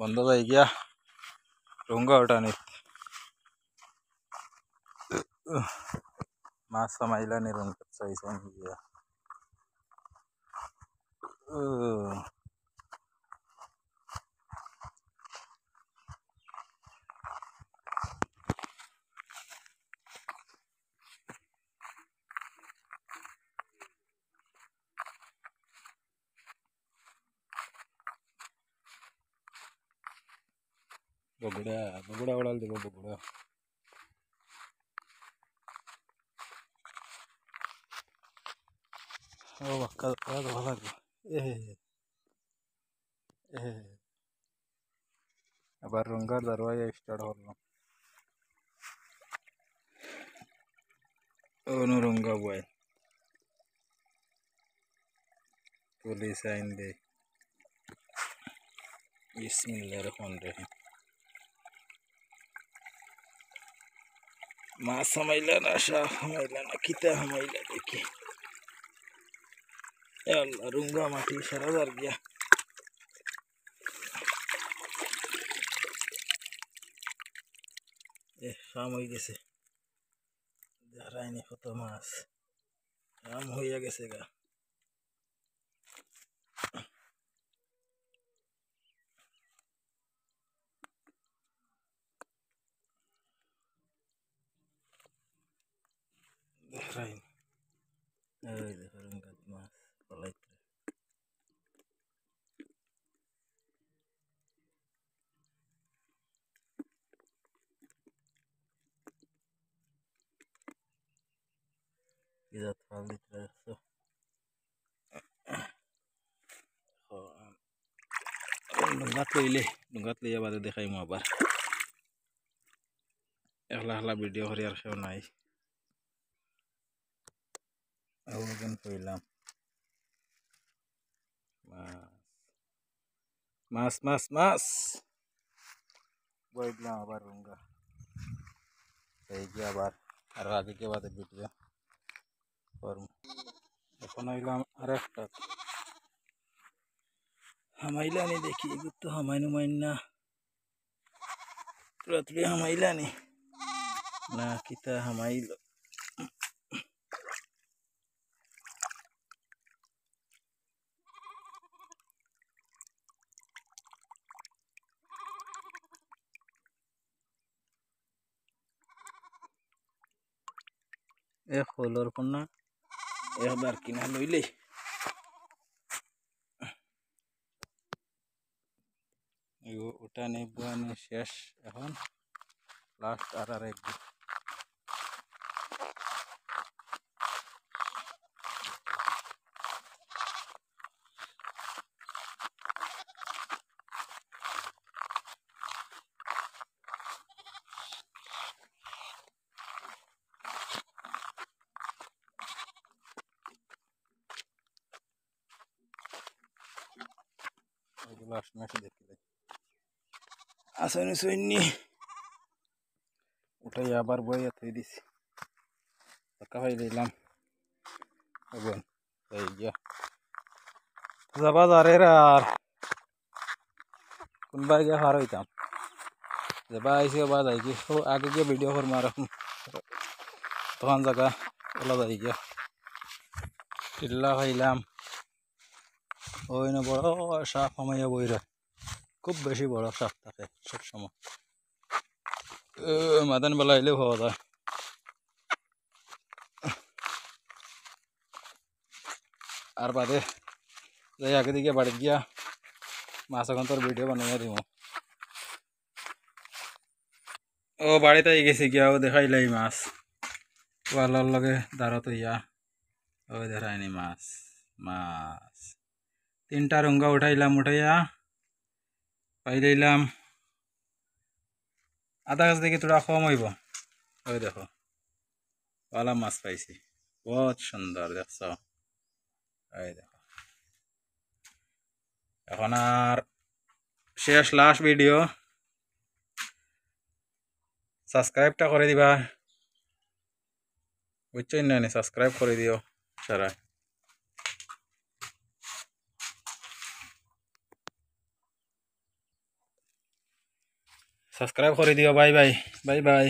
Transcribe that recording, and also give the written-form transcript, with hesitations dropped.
বন্ধ হয়ে গিয়া রুঙ্গা ওঠানি মাছ সামাইলা নি রুঙ্গা চাইছেন গিয়া বগুড়া বগুড়া উড়াল দিব বগুড়া ও বাক্কা ভালো লাগবে আবার রুঙ্গার দরওয়াজা স্টার্ট হলো অনু রুঙ্গা বয় পুলিশ আইন দে বিসমিল্লাহির রহমানির রহিম মাছ সামাইলা না শাহ সামাইলা না কিতা সামাইলা দেখি আল্লাহ রুঙ্গা মাটি সারা দার গিয়া শাম হয়ে গেছে দেখায়নি কত মাছ শাম হইয়া গেছে গা দেখায়নি এই দেখো রুঙ্গা মাছ পলাইতে ইজাত ফাল দিতে আসছো ডুঙ্গাত লইয়া বাদে দেখাইমু আবার একলা একলা ভিডিও করি আর কেউ নাই আগুন কইলাম মাছ মাছ মাছ বইলাম আবার রুঙ্গা এই যে আবার আর আগে কে বাদে ভিডিও করব এখন আইলাম আর একটা হামাইলানি দেখি এগুলো তো হামাইনু মাইন না রাত্রি হামাইলানি না কিতা হামাইল এ খোলর কন্যা একবার কিনা লইলে ওটা নেব শেষ এখন লাস্ট আর এক লাস্ট ম্যাচ দেখলে আসনি সৈনি ওটাই আবার বইয়া থই দিছি টাকা পাই দিলাম এখন এই গিয়া যাবা যারে আর কোনবা গিয়া হার হইতাম যাবা আইসে বা যাই কি আগে গিয়ে ভিডিও করবো আর তখন জায়গা ওলা যাই গিয়া টিল্লা খাইলাম ওই না বড় সাপ হামাইয়া বইরা খুব বেশি বড় সাপ থাকে সবসময় মাদান বেলা এলেও হওয়া যায় আর বাদে যাই আগে দিকে বাড়ি গিয়া মাছ এখন তোর ভিডিও বানাইয়া দিব ও বাড়িতে গেছি গিয়া ও দেখাইলাই মাছ ওয়ালার লগে দাঁড়াত ইয়া ও দেখায়নি মাছ মাছ তিনটা রুঙ্গা উঠাইলাম উঠাইয়া পাই দিলাম আধা কাছ থেকে তোরা কম হইব ওই দেখো ওয়ালা মাছ পাইছি বহুত সুন্দর দেখছ এই দেখো এখন আর শেষ লাস্ট ভিডিও সাবস্ক্রাইবটা করে দিবা বুঝছই না সাবস্ক্রাইব করে দিও সারা সাবস্ক্রাইব করে দিও। Bye bye bye bye.